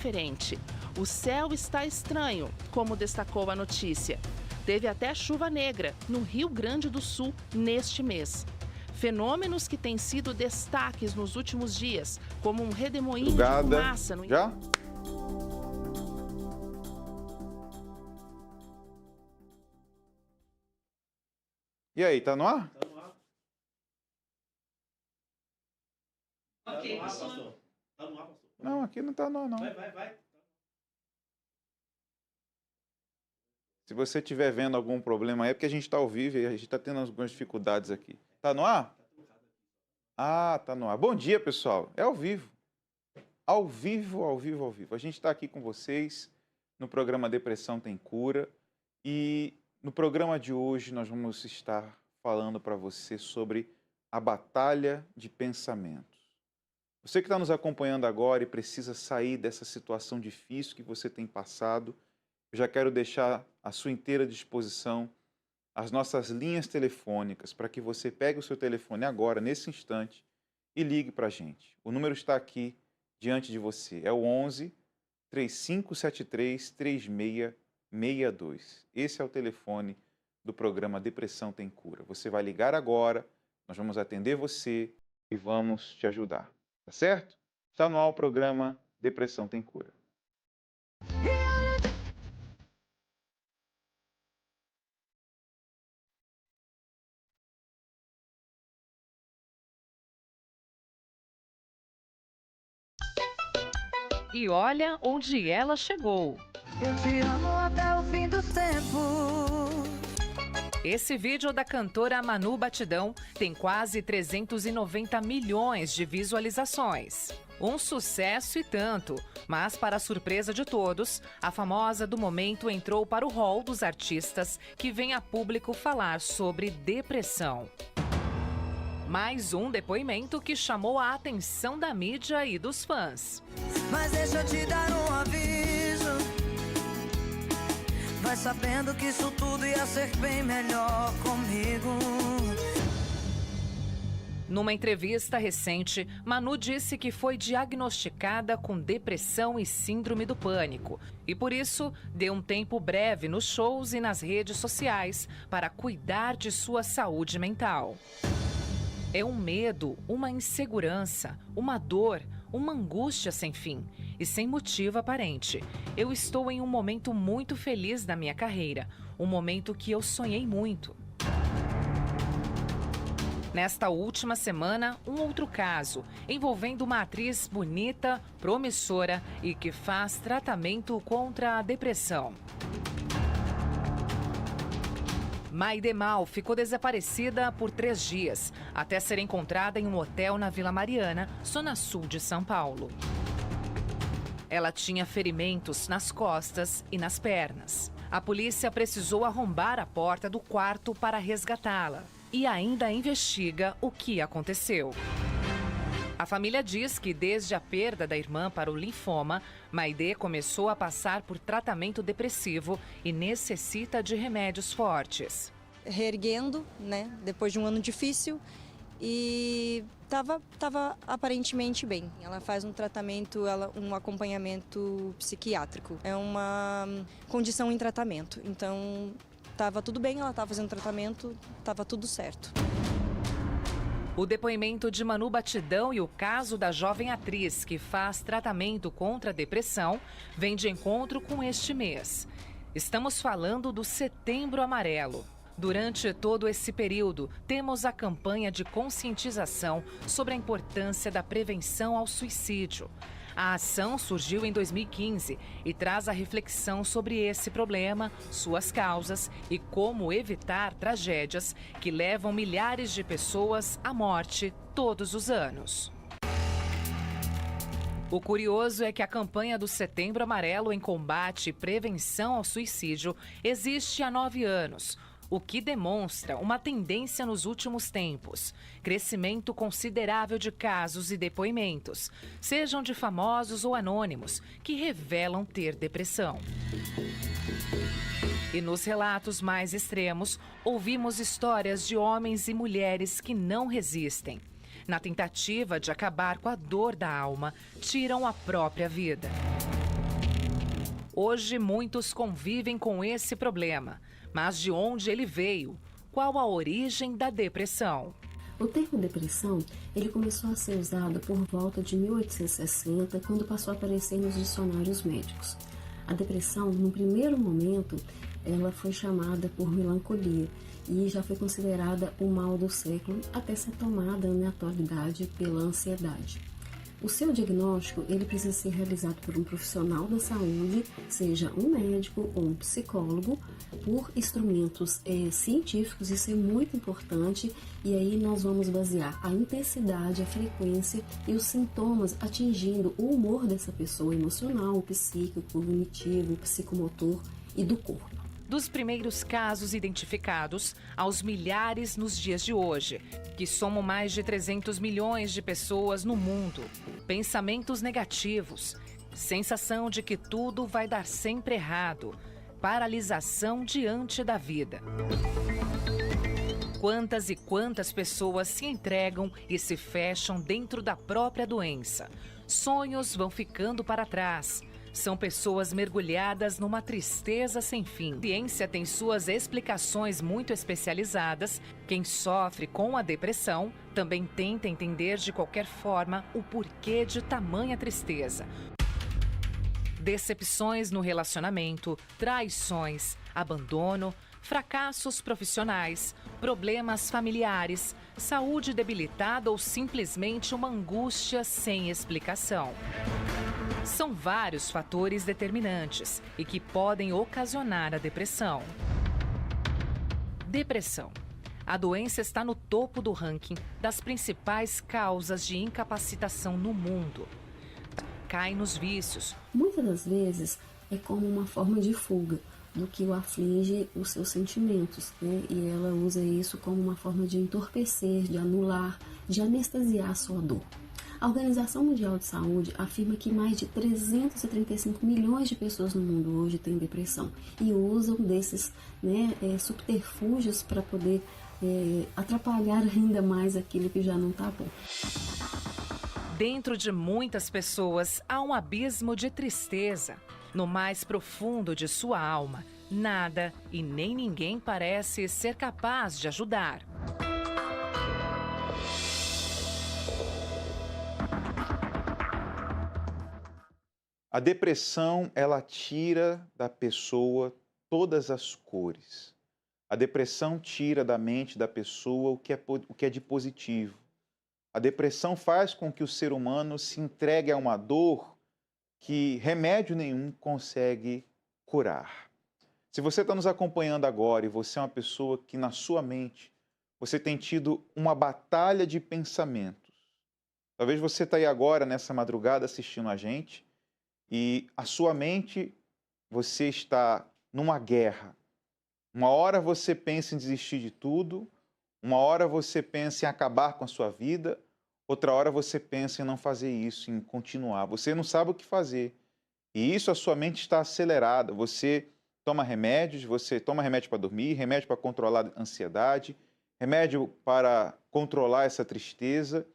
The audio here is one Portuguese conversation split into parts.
diferente. O céu está estranho, como destacou a notícia. Teve até chuva negra no Rio Grande do Sul neste mês. Fenômenos que têm sido destaques nos últimos dias, como um redemoinho de fumaça no... Já? E aí, tá no ar? Tá no ar. Ok, pastor. Tá no ar, pastor. Não, aqui não tá no ar, não. Vai. Se você estiver vendo algum problema aí, é porque a gente está ao vivo e a gente está tendo algumas dificuldades aqui. Tá no ar? Ah, tá no ar. Bom dia, pessoal. É ao vivo. Ao vivo. A gente está aqui com vocês no programa Depressão Tem Cura. E no programa de hoje nós vamos estar falando para você sobre a batalha de pensamentos. Você que está nos acompanhando agora e precisa sair dessa situação difícil que você tem passado, eu já quero deixar à sua inteira disposição as nossas linhas telefônicas para que você pegue o seu telefone agora, nesse instante, e ligue para a gente. O número está aqui diante de você. É o 11 3573 3662. Esse é o telefone do programa Depressão Tem Cura. Você vai ligar agora, nós vamos atender você e vamos te ajudar. Tá certo? Está no ar o programa Depressão Tem Cura. E olha onde ela chegou. Eu te amo até o fim dos tempos. Esse vídeo da cantora Manu Batidão tem quase 390 milhões de visualizações. Um sucesso e tanto, mas para a surpresa de todos, a famosa do momento entrou para o hall dos artistas que vêm a público falar sobre depressão. Mais um depoimento que chamou a atenção da mídia e dos fãs. Mas deixa eu te dar um aviso. Vai sabendo que isso tudo ia ser bem melhor comigo. Numa entrevista recente, Manu disse que foi diagnosticada com depressão e síndrome do pânico. E por isso, deu um tempo breve nos shows e nas redes sociais para cuidar de sua saúde mental. É um medo, uma insegurança, uma dor, uma angústia sem fim e sem motivo aparente. Eu estou em um momento muito feliz da minha carreira, um momento que eu sonhei muito. Nesta última semana, um outro caso, envolvendo uma atriz bonita, promissora e que faz tratamento contra a depressão. Maide Mal ficou desaparecida por 3 dias, até ser encontrada em um hotel na Vila Mariana, zona sul de São Paulo. Ela tinha ferimentos nas costas e nas pernas. A polícia precisou arrombar a porta do quarto para resgatá-la e ainda investiga o que aconteceu. A família diz que desde a perda da irmã para o linfoma, Maide começou a passar por tratamento depressivo e necessita de remédios fortes. Reerguendo, né, depois de um ano difícil e estava aparentemente bem. Ela faz um tratamento, um acompanhamento psiquiátrico. É uma condição em tratamento, então estava tudo bem, ela estava fazendo tratamento, estava tudo certo. O depoimento de Manu Batidão e o caso da jovem atriz que faz tratamento contra a depressão vem de encontro com este mês. Estamos falando do Setembro Amarelo. Durante todo esse período, temos a campanha de conscientização sobre a importância da prevenção ao suicídio. A ação surgiu em 2015 e traz a reflexão sobre esse problema, suas causas e como evitar tragédias que levam milhares de pessoas à morte todos os anos. O curioso é que a campanha do Setembro Amarelo em combate e prevenção ao suicídio existe há 9 anos. O que demonstra uma tendência nos últimos tempos. Crescimento considerável de casos e depoimentos, sejam de famosos ou anônimos, que revelam ter depressão. E nos relatos mais extremos, ouvimos histórias de homens e mulheres que não resistem. Na tentativa de acabar com a dor da alma, tiram a própria vida. Hoje, muitos convivem com esse problema. Mas de onde ele veio? Qual a origem da depressão? O termo depressão, ele começou a ser usado por volta de 1860, quando passou a aparecer nos dicionários médicos. A depressão, no primeiro momento, ela foi chamada por melancolia e já foi considerada o mal do século até ser tomada na atualidade pela ansiedade. O seu diagnóstico, ele precisa ser realizado por um profissional da saúde, seja um médico ou um psicólogo, por instrumentos científicos, isso é muito importante, e aí nós vamos basear a intensidade, a frequência e os sintomas atingindo o humor dessa pessoa emocional, psíquico, cognitivo, psicomotor e do corpo. Dos primeiros casos identificados aos milhares nos dias de hoje, que somam mais de 300 milhões de pessoas no mundo. Pensamentos negativos, sensação de que tudo vai dar sempre errado, paralisação diante da vida. Quantas e quantas pessoas se entregam e se fecham dentro da própria doença. Sonhos vão ficando para trás. São pessoas mergulhadas numa tristeza sem fim. A ciência tem suas explicações muito especializadas. Quem sofre com a depressão também tenta entender de qualquer forma o porquê de tamanha tristeza. Decepções no relacionamento, traições, abandono, fracassos profissionais, problemas familiares, saúde debilitada ou simplesmente uma angústia sem explicação. São vários fatores determinantes e que podem ocasionar a depressão. Depressão. A doença está no topo do ranking das principais causas de incapacitação no mundo. Cai nos vícios. Muitas das vezes é como uma forma de fuga do que o aflige os seus sentimentos, né? E ela usa isso como uma forma de entorpecer, de anular, de anestesiar a sua dor. A Organização Mundial de Saúde afirma que mais de 335 milhões de pessoas no mundo hoje têm depressão e usam desses subterfúgios para poder atrapalhar ainda mais aquilo que já não está bom. Dentro de muitas pessoas há um abismo de tristeza. No mais profundo de sua alma, nada e nem ninguém parece ser capaz de ajudar. A depressão, ela tira da pessoa todas as cores. A depressão tira da mente da pessoa o que é de positivo. A depressão faz com que o ser humano se entregue a uma dor que remédio nenhum consegue curar. Se você está nos acompanhando agora e você é uma pessoa que na sua mente você tem tido uma batalha de pensamentos, talvez você está aí agora nessa madrugada assistindo a gente e a sua mente, você está numa guerra. Uma hora você pensa em desistir de tudo, uma hora você pensa em acabar com a sua vida, outra hora você pensa em não fazer isso, em continuar. Você não sabe o que fazer. E isso, a sua mente está acelerada. Você toma remédios para dormir, remédio para controlar a ansiedade, remédio para controlar essa tristeza,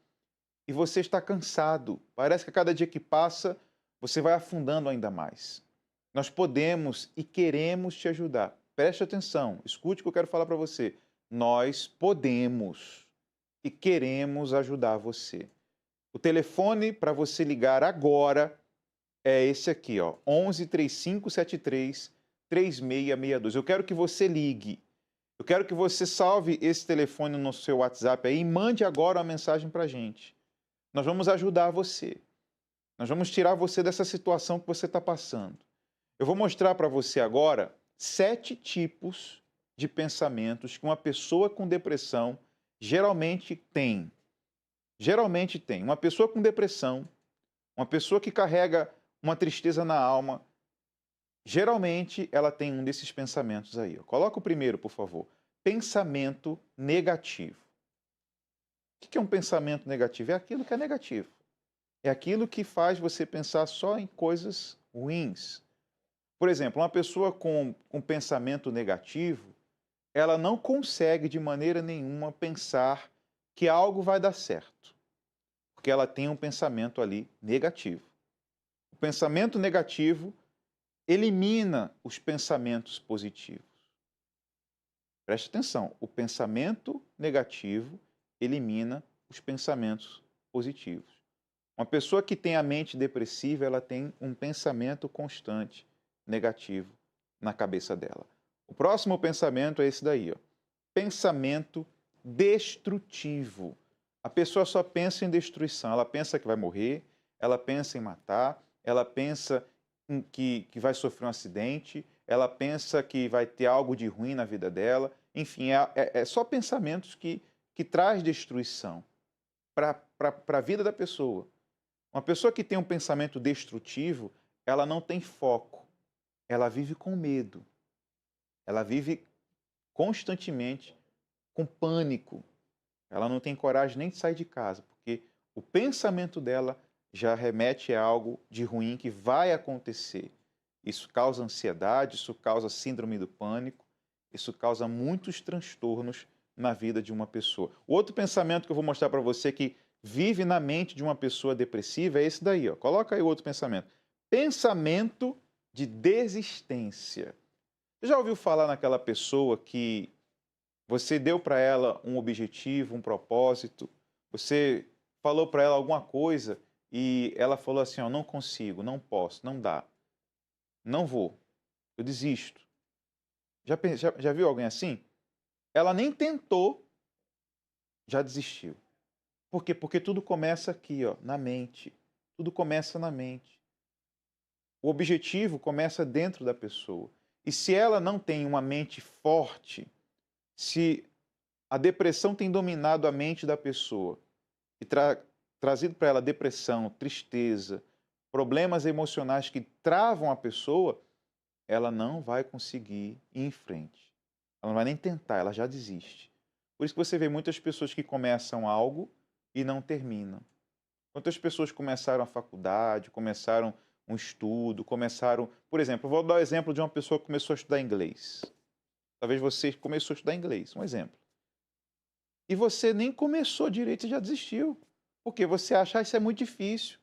e você está cansado. Parece que a cada dia que passa, você vai afundando ainda mais. Nós podemos e queremos te ajudar. Preste atenção, escute o que eu quero falar para você. Nós podemos e queremos ajudar você. O telefone para você ligar agora é esse aqui, ó, 11 3573 3662. Eu quero que você ligue. Eu quero que você salve esse telefone no seu WhatsApp aí e mande agora uma mensagem para a gente. Nós vamos ajudar você. Nós vamos tirar você dessa situação que você está passando. Eu vou mostrar para você agora 7 tipos de pensamentos que uma pessoa com depressão geralmente tem. Geralmente tem. Uma pessoa com depressão, uma pessoa que carrega uma tristeza na alma, geralmente ela tem um desses pensamentos aí. Coloca o primeiro, por favor. Pensamento negativo. O que é um pensamento negativo? É aquilo que é negativo. É aquilo que faz você pensar só em coisas ruins. Por exemplo, uma pessoa com pensamento negativo, ela não consegue de maneira nenhuma pensar que algo vai dar certo, porque ela tem um pensamento ali negativo. O pensamento negativo elimina os pensamentos positivos. Preste atenção, o pensamento negativo elimina os pensamentos positivos. Uma pessoa que tem a mente depressiva, ela tem um pensamento constante negativo na cabeça dela. O próximo pensamento é esse daí, ó. Pensamento destrutivo. A pessoa só pensa em destruição, ela pensa que vai morrer, ela pensa em matar, ela pensa que vai sofrer um acidente, ela pensa que vai ter algo de ruim na vida dela. Enfim, é só pensamentos que traz destruição para a vida da pessoa. Uma pessoa que tem um pensamento destrutivo, ela não tem foco, ela vive com medo, ela vive constantemente com pânico, ela não tem coragem nem de sair de casa, porque o pensamento dela já remete a algo de ruim que vai acontecer. Isso causa ansiedade, isso causa síndrome do pânico, isso causa muitos transtornos na vida de uma pessoa. O outro pensamento que eu vou mostrar para você que vive na mente de uma pessoa depressiva é esse daí, ó. Coloca aí o outro pensamento. Pensamento de desistência. Você já ouviu falar naquela pessoa que você deu para ela um objetivo, um propósito, você falou para ela alguma coisa e ela falou assim, ó, não consigo, não posso, não dá, não vou, eu desisto. Já viu alguém assim? Ela nem tentou, já desistiu. Por quê? Porque tudo começa aqui, ó, na mente. Tudo começa na mente. O objetivo começa dentro da pessoa. E se ela não tem uma mente forte, se a depressão tem dominado a mente da pessoa e trazido para ela depressão, tristeza, problemas emocionais que travam a pessoa, ela não vai conseguir ir em frente. Ela não vai nem tentar, ela já desiste. Por isso que você vê muitas pessoas que começam algo e não terminam. Quantas pessoas começaram a faculdade, começaram um estudo, começaram... Por exemplo, eu vou dar o exemplo de uma pessoa que começou a estudar inglês. Talvez você começou a estudar inglês, um exemplo. E você nem começou direito e já desistiu. Porque você acha, isso é muito difícil.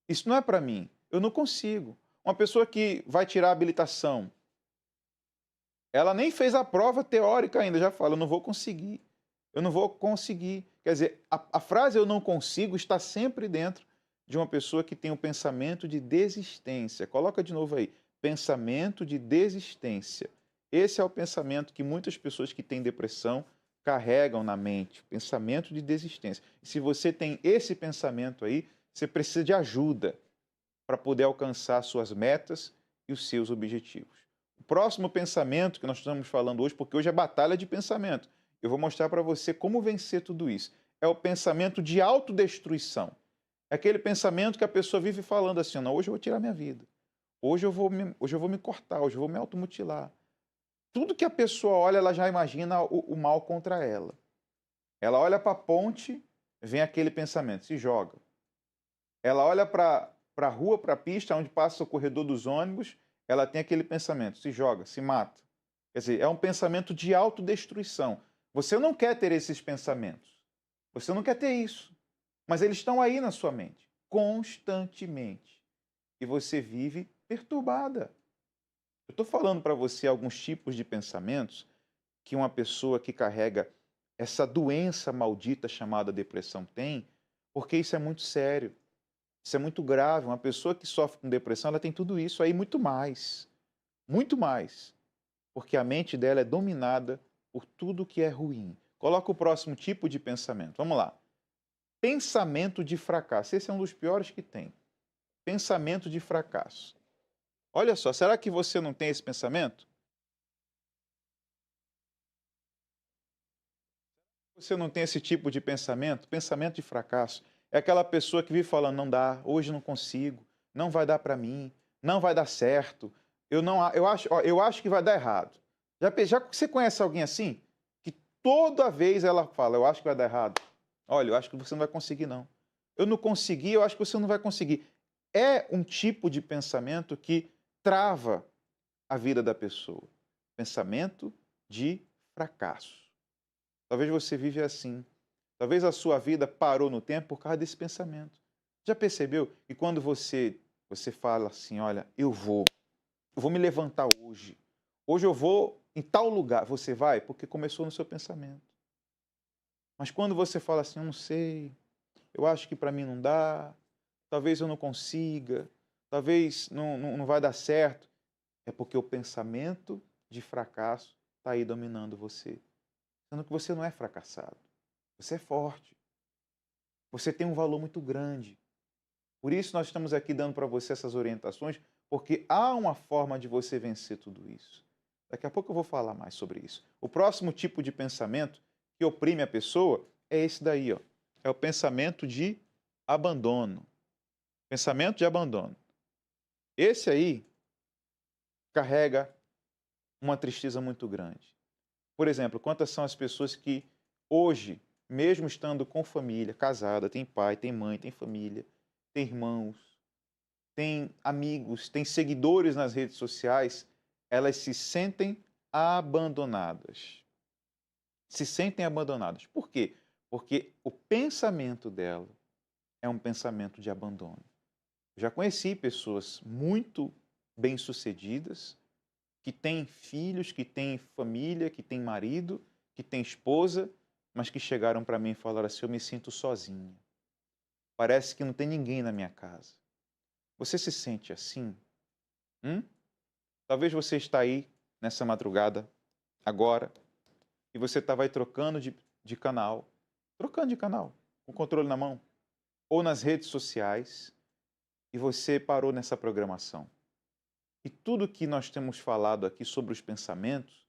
Isso não é para mim. Eu não consigo. Uma pessoa que vai tirar a habilitação, ela nem fez a prova teórica ainda, já fala, eu não vou conseguir. Eu não vou conseguir. Quer dizer, a frase eu não consigo está sempre dentro de uma pessoa que tem um pensamento de desistência. Coloca de novo aí. Pensamento de desistência. Esse é o pensamento que muitas pessoas que têm depressão carregam na mente. Pensamento de desistência. E se você tem esse pensamento aí, você precisa de ajuda para poder alcançar suas metas e os seus objetivos. O próximo pensamento que nós estamos falando hoje, porque hoje é batalha de pensamento, eu vou mostrar para você como vencer tudo isso. É o pensamento de autodestruição. É aquele pensamento que a pessoa vive falando assim, não, hoje eu vou tirar minha vida, hoje eu vou me cortar, hoje eu vou me automutilar. Tudo que a pessoa olha, ela já imagina o mal contra ela. Ela olha para a ponte, vem aquele pensamento, se joga. Ela olha para a rua, para a pista, onde passa o corredor dos ônibus, ela tem aquele pensamento, se joga, se mata. Quer dizer, é um pensamento de autodestruição. Você não quer ter esses pensamentos. Você não quer ter isso. Mas eles estão aí na sua mente, constantemente. E você vive perturbada. Eu estou falando para você alguns tipos de pensamentos que uma pessoa que carrega essa doença maldita chamada depressão tem, porque isso é muito sério. Isso é muito grave. Uma pessoa que sofre com depressão, ela tem tudo isso aí, muito mais. Muito mais. Porque a mente dela é dominada por tudo que é ruim. Coloca o próximo tipo de pensamento. Vamos lá. Pensamento de fracasso. Esse é um dos piores que tem. Pensamento de fracasso. Olha só, será que você não tem esse pensamento? Você não tem esse tipo de pensamento? Pensamento de fracasso. É aquela pessoa que vive falando, não dá, hoje não consigo, não vai dar para mim, não vai dar certo, eu acho que vai dar errado. Já você conhece alguém assim? Que toda vez ela fala, eu acho que vai dar errado. Olha, eu acho que você não vai conseguir, não. Eu não consegui, eu acho que você não vai conseguir. É um tipo de pensamento que trava a vida da pessoa. Pensamento de fracasso. Talvez você vive assim. Talvez a sua vida parou no tempo por causa desse pensamento. Já percebeu? E quando você fala assim, olha, eu vou, eu vou me levantar hoje. Hoje eu vou em tal lugar. Você vai porque começou no seu pensamento. Mas quando você fala assim, eu não sei, eu acho que para mim não dá, talvez eu não consiga, talvez não vai dar certo, é porque o pensamento de fracasso está aí dominando você. Sendo que você não é fracassado. Você é forte. Você tem um valor muito grande. Por isso nós estamos aqui dando para você essas orientações, porque há uma forma de você vencer tudo isso. Daqui a pouco eu vou falar mais sobre isso. O próximo tipo de pensamento que oprime a pessoa é esse daí, ó. É o pensamento de abandono. Pensamento de abandono. Esse aí carrega uma tristeza muito grande. Por exemplo, quantas são as pessoas que hoje, mesmo estando com família, casada, tem pai, tem mãe, tem família, tem irmãos, tem amigos, tem seguidores nas redes sociais, elas se sentem abandonadas. Se sentem abandonadas. Por quê? Porque o pensamento dela é um pensamento de abandono. Já conheci pessoas muito bem-sucedidas, que têm filhos, que têm família, que têm marido, que têm esposa, mas que chegaram para mim e falaram assim, eu me sinto sozinha. Parece que não tem ninguém na minha casa. Você se sente assim? Talvez você está aí nessa madrugada, agora, e você estava aí trocando de canal, com o controle na mão, ou nas redes sociais, e você parou nessa programação. E tudo que nós temos falado aqui sobre os pensamentos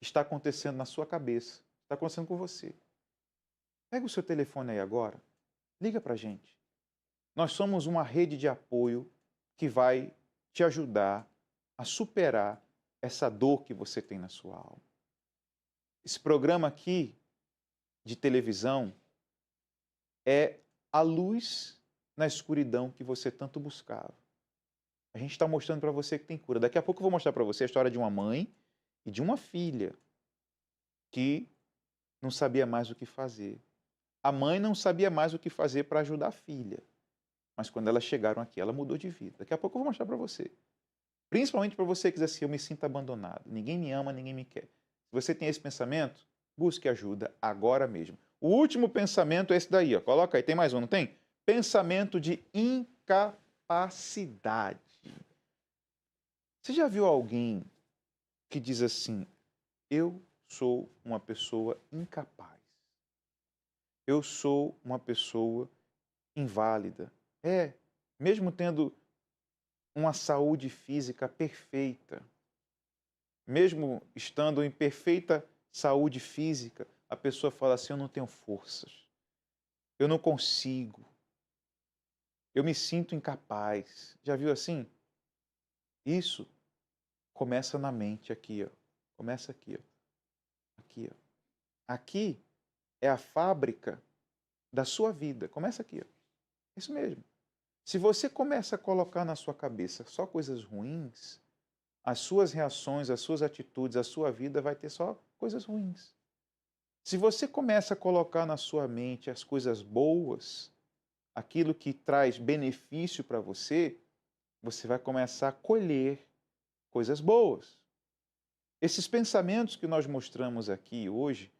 está acontecendo na sua cabeça, está acontecendo com você. Pega o seu telefone aí agora, liga para a gente. Nós somos uma rede de apoio que vai te ajudar a superar essa dor que você tem na sua alma. Esse programa aqui de televisão é a luz na escuridão que você tanto buscava. A gente está mostrando para você que tem cura. Daqui a pouco eu vou mostrar para você a história de uma mãe e de uma filha que não sabia mais o que fazer. A mãe não sabia mais o que fazer para ajudar a filha. Mas quando elas chegaram aqui, ela mudou de vida. Daqui a pouco eu vou mostrar para você. Principalmente para você que diz assim, eu me sinto abandonado. Ninguém me ama, ninguém me quer. Se você tem esse pensamento, busque ajuda agora mesmo. O último pensamento é esse daí, ó. Coloca aí, tem mais um, não tem? Pensamento de incapacidade. Você já viu alguém que diz assim, eu sou uma pessoa incapaz. Eu sou uma pessoa inválida. Mesmo tendo uma saúde física perfeita, mesmo estando em perfeita saúde física, a pessoa fala assim, eu não tenho forças, eu não consigo, eu me sinto incapaz. Já viu assim? Isso começa na mente aqui, ó. Começa aqui, ó. Aqui, ó. Aqui é a fábrica da sua vida. Começa aqui, ó. Isso mesmo. Se você começa a colocar na sua cabeça só coisas ruins, as suas reações, as suas atitudes, a sua vida vai ter só coisas ruins. Se você começa a colocar na sua mente as coisas boas, aquilo que traz benefício para você, você vai começar a colher coisas boas. Esses pensamentos que nós mostramos aqui hoje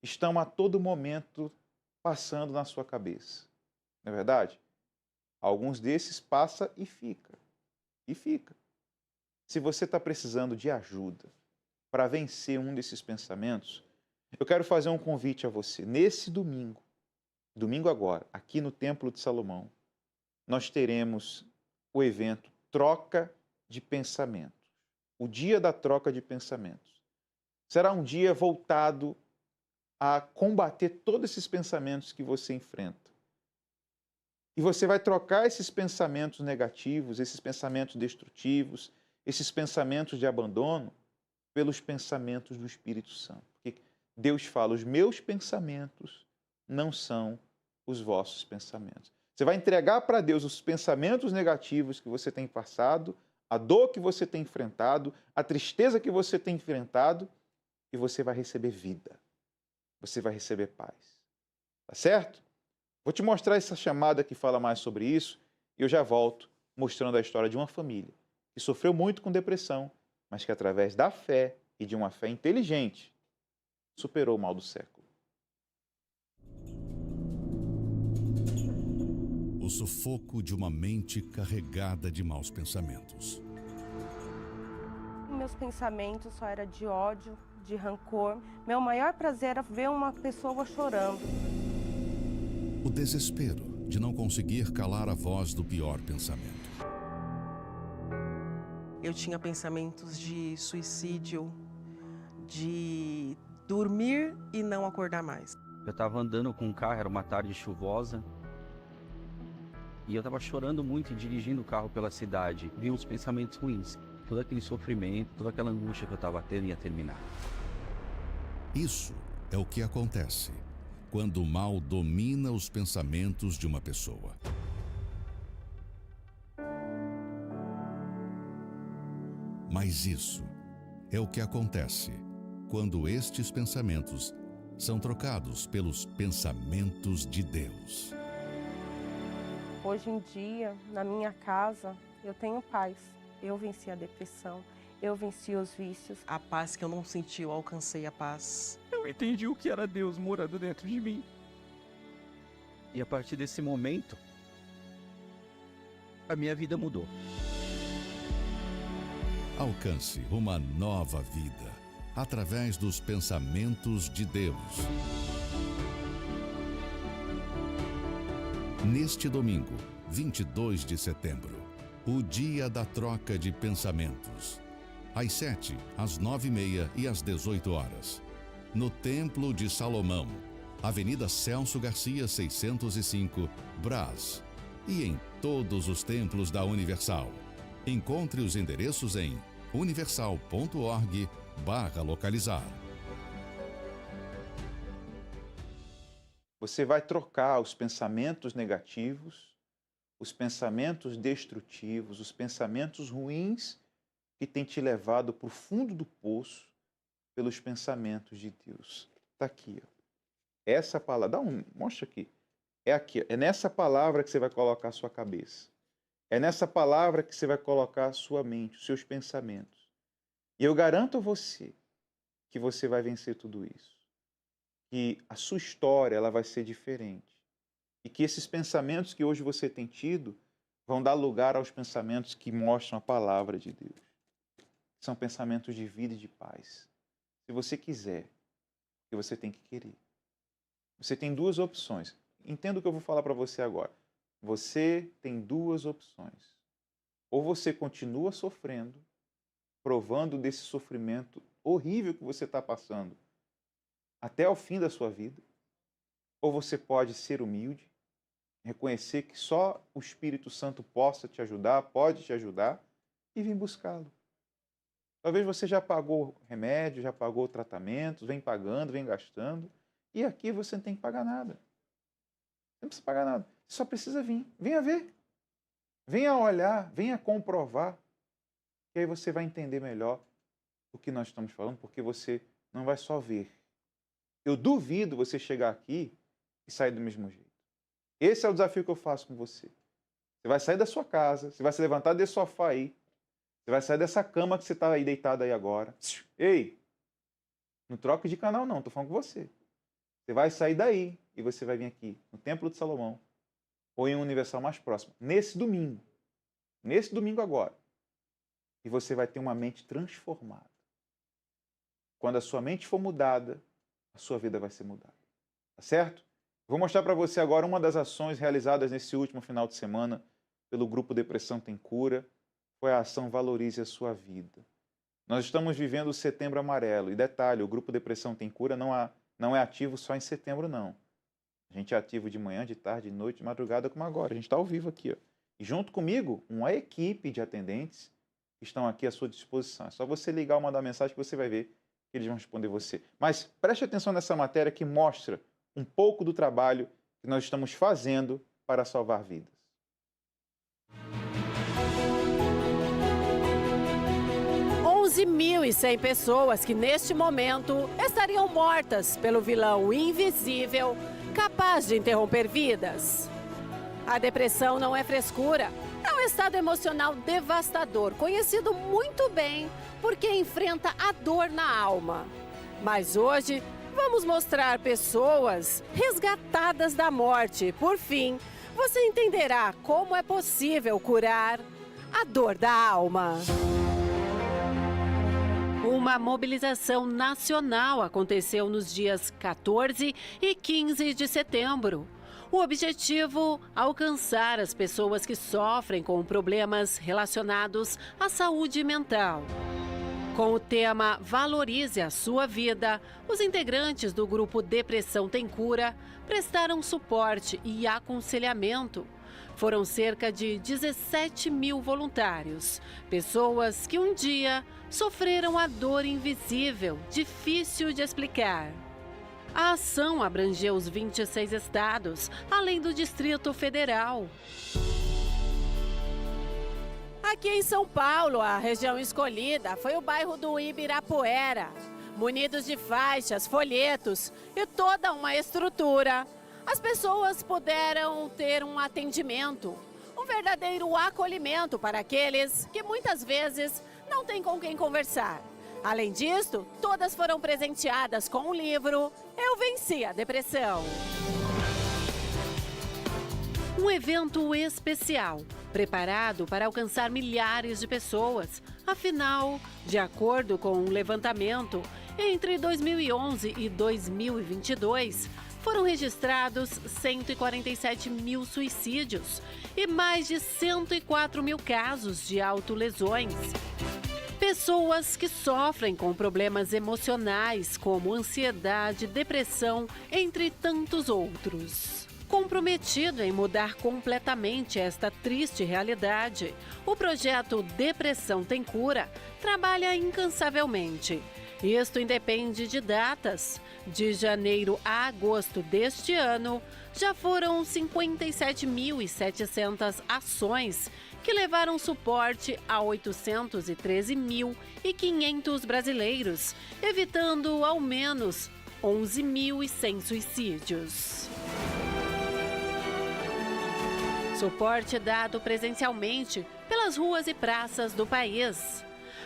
estão a todo momento passando na sua cabeça. Não é verdade? Alguns desses passa e fica. E fica. Se você está precisando de ajuda para vencer um desses pensamentos, eu quero fazer um convite a você. Nesse domingo agora, aqui no Templo de Salomão, nós teremos o evento Troca de Pensamentos. O dia da troca de pensamentos. Será um dia voltado a combater todos esses pensamentos que você enfrenta. E você vai trocar esses pensamentos negativos, esses pensamentos destrutivos, esses pensamentos de abandono, pelos pensamentos do Espírito Santo. Porque Deus fala, os meus pensamentos não são os vossos pensamentos. Você vai entregar para Deus os pensamentos negativos que você tem passado, a dor que você tem enfrentado, a tristeza que você tem enfrentado, e você vai receber vida. Você vai receber paz. Tá certo? Vou te mostrar essa chamada que fala mais sobre isso, e eu já volto mostrando a história de uma família que sofreu muito com depressão, mas que através da fé e de uma fé inteligente, superou o mal do século. O sufoco de uma mente carregada de maus pensamentos. Meus pensamentos só eram de ódio, de rancor. Meu maior prazer era ver uma pessoa chorando. O desespero de não conseguir calar a voz do pior pensamento. Eu tinha pensamentos de suicídio, de dormir e não acordar mais. Eu estava andando com o carro, era uma tarde chuvosa, e eu estava chorando muito e dirigindo o carro pela cidade. Vi uns pensamentos ruins. Todo aquele sofrimento, toda aquela angústia que eu estava tendo ia terminar. Isso é o que acontece quando o mal domina os pensamentos de uma pessoa. Mas isso é o que acontece quando estes pensamentos são trocados pelos pensamentos de Deus. Hoje em dia, na minha casa, eu tenho paz. Eu venci a depressão, eu venci os vícios. A paz que eu não senti, eu alcancei a paz. Eu entendi o que era Deus morando dentro de mim. E a partir desse momento, a minha vida mudou. Alcance uma nova vida através dos pensamentos de Deus. Neste domingo, 22 de setembro, o dia da troca de pensamentos. Às 7, às 9h30 e às 18 horas. No Templo de Salomão, Avenida Celso Garcia, 605, Brás. E em todos os templos da Universal. Encontre os endereços em universal.org/localizar. Você vai trocar os pensamentos negativos, os pensamentos destrutivos, os pensamentos ruins que têm te levado para o fundo do poço pelos pensamentos de Deus. Está aqui, ó. Essa palavra, mostra aqui. É aqui, é nessa palavra que você vai colocar a sua cabeça. É nessa palavra que você vai colocar a sua mente, os seus pensamentos. E eu garanto a você que você vai vencer tudo isso. Que a sua história ela vai ser diferente. E que esses pensamentos que hoje você tem tido vão dar lugar aos pensamentos que mostram a palavra de Deus. São pensamentos de vida e de paz. Se você quiser, porque você tem que querer. Você tem duas opções. Entenda o que eu vou falar para você agora. Você tem duas opções. Ou você continua sofrendo, provando desse sofrimento horrível que você está passando até o fim da sua vida. Ou você pode ser humilde, reconhecer que só o Espírito Santo possa te ajudar, pode te ajudar, e vir buscá-lo. Talvez você já pagou remédio, já pagou tratamentos, vem pagando, vem gastando, e aqui você não tem que pagar nada. Você não precisa pagar nada. Você só precisa vir. Venha ver. Venha olhar, venha comprovar. E aí você vai entender melhor o que nós estamos falando, porque você não vai só ver. Eu duvido você chegar aqui e sair do mesmo jeito. Esse é o desafio que eu faço com você. Você vai sair da sua casa, você vai se levantar desse sofá aí, você vai sair dessa cama que você está aí deitado aí agora. Ei, não troque de canal não, estou falando com você. Você vai sair daí e você vai vir aqui no Templo de Salomão ou em um Universal mais próximo, nesse domingo agora. E você vai ter uma mente transformada. Quando a sua mente for mudada, a sua vida vai ser mudada. Tá certo? Vou mostrar para você agora uma das ações realizadas nesse último final de semana pelo Grupo Depressão Tem Cura. Foi a ação Valorize a Sua Vida. Nós estamos vivendo o Setembro Amarelo. E detalhe, o Grupo Depressão Tem Cura não é ativo só em setembro, não. A gente é ativo de manhã, de tarde, de noite, de madrugada, como agora. A gente está ao vivo aqui, ó. E junto comigo, uma equipe de atendentes que estão aqui à sua disposição. É só você ligar ou mandar mensagem que você vai ver que eles vão responder você. Mas preste atenção nessa matéria que mostra um pouco do trabalho que nós estamos fazendo para salvar vidas. De 1.100 pessoas que, neste momento, estariam mortas pelo vilão invisível, capaz de interromper vidas. A depressão não é frescura. É um estado emocional devastador, conhecido muito bem por quem enfrenta a dor na alma. Mas hoje vamos mostrar pessoas resgatadas da morte. Por fim, você entenderá como é possível curar a dor da alma. Uma mobilização nacional aconteceu nos dias 14 e 15 de setembro. O objetivo, alcançar as pessoas que sofrem com problemas relacionados à saúde mental. Com o tema Valorize a Sua Vida, os integrantes do grupo Depressão Tem Cura prestaram suporte e aconselhamento. Foram cerca de 17 mil voluntários, pessoas que um dia sofreram a dor invisível, difícil de explicar. A ação abrangeu os 26 estados, além do Distrito Federal. Aqui em São Paulo, a região escolhida foi o bairro do Ibirapuera. Munidos de faixas, folhetos e toda uma estrutura, as pessoas puderam ter um atendimento, um verdadeiro acolhimento para aqueles que muitas vezes não têm com quem conversar. Além disso, todas foram presenteadas com o livro Eu Venci a Depressão. Um evento especial, preparado para alcançar milhares de pessoas. Afinal, de acordo com um levantamento, entre 2011 e 2022, foram registrados 147 mil suicídios e mais de 104 mil casos de autolesões. Pessoas que sofrem com problemas emocionais como ansiedade, depressão, entre tantos outros. Comprometido em mudar completamente esta triste realidade, o projeto Depressão Tem Cura trabalha incansavelmente. Isto independe de datas. De janeiro a agosto deste ano, já foram 57.700 ações que levaram suporte a 813.500 brasileiros, evitando ao menos 11.100 suicídios. Suporte dado presencialmente pelas ruas e praças do país.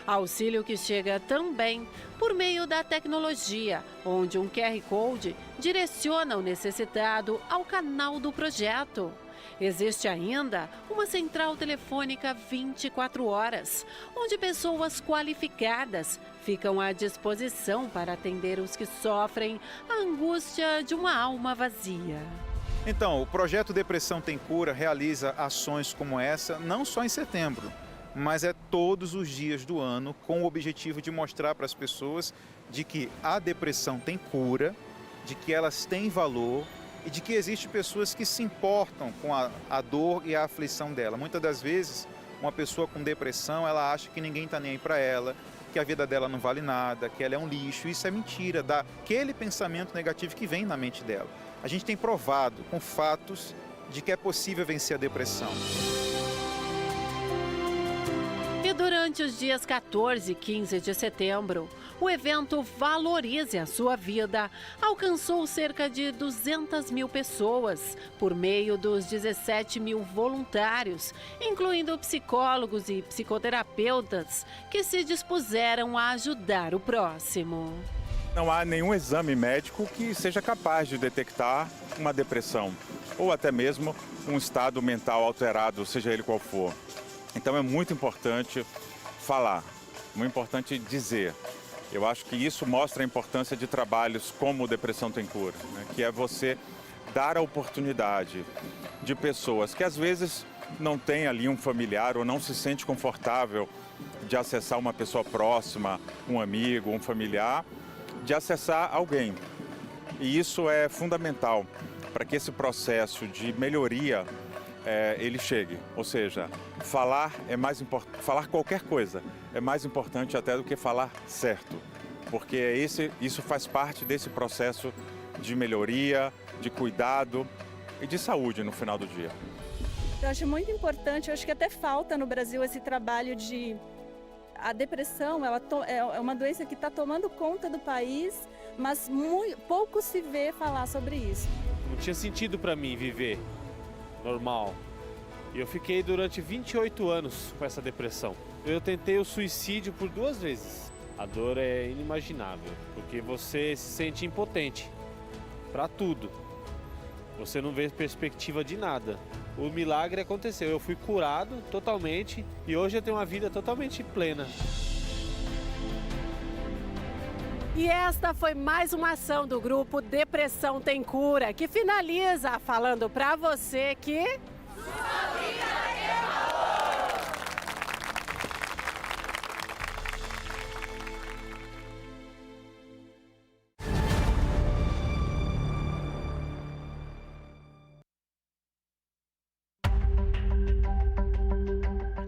Auxílio que chega também por meio da tecnologia, onde um QR Code direciona o necessitado ao canal do projeto. Existe ainda uma central telefônica 24 horas, onde pessoas qualificadas ficam à disposição para atender os que sofrem a angústia de uma alma vazia. Então, o projeto Depressão Tem Cura realiza ações como essa não só em setembro, mas é todos os dias do ano, com o objetivo de mostrar para as pessoas de que a depressão tem cura, de que elas têm valor e de que existem pessoas que se importam com a dor e a aflição dela. Muitas das vezes, uma pessoa com depressão, ela acha que ninguém está nem aí para ela, que a vida dela não vale nada, que ela é um lixo. Isso é mentira, daquele pensamento negativo que vem na mente dela. A gente tem provado com fatos de que é possível vencer a depressão. E durante os dias 14 e 15 de setembro, o evento Valorize a Sua Vida alcançou cerca de 200 mil pessoas por meio dos 17 mil voluntários, incluindo psicólogos e psicoterapeutas que se dispuseram a ajudar o próximo. Não há nenhum exame médico que seja capaz de detectar uma depressão ou até mesmo um estado mental alterado, seja ele qual for. Então é muito importante falar, muito importante dizer. Eu acho que isso mostra a importância de trabalhos como o Depressão Tem Cura, né? Que é você dar a oportunidade de pessoas que às vezes não têm ali um familiar ou não se sente confortável de acessar uma pessoa próxima, um amigo, um familiar, de acessar alguém. E isso é fundamental para que esse processo de melhoria ele chegue. Ou seja, falar é mais importante, falar qualquer coisa é mais importante até do que falar certo, porque isso faz parte desse processo de melhoria, de cuidado e de saúde no final do dia. Eu acho muito importante, eu acho que até falta no Brasil esse trabalho de... A depressão é uma doença que está tomando conta do país, mas pouco se vê falar sobre isso. Não tinha sentido para mim viver normal. E eu fiquei durante 28 anos com essa depressão. Eu tentei o suicídio por 2 vezes. A dor é inimaginável, porque você se sente impotente para tudo. Você não vê perspectiva de nada. O milagre aconteceu, eu fui curado totalmente e hoje eu tenho uma vida totalmente plena. E esta foi mais uma ação do grupo Depressão Tem Cura, que finaliza falando pra você que...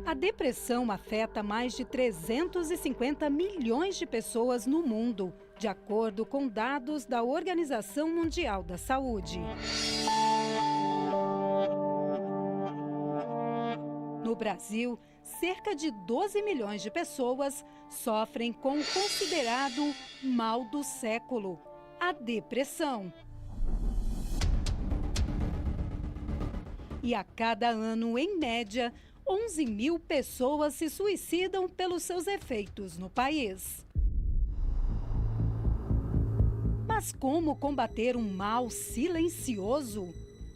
A depressão afeta mais de 350 milhões de pessoas no mundo, de acordo com dados da Organização Mundial da Saúde. No Brasil, cerca de 12 milhões de pessoas sofrem com o considerado mal do século, a depressão. E a cada ano, em média, 11 mil pessoas se suicidam pelos seus efeitos no país. Mas como combater um mal silencioso?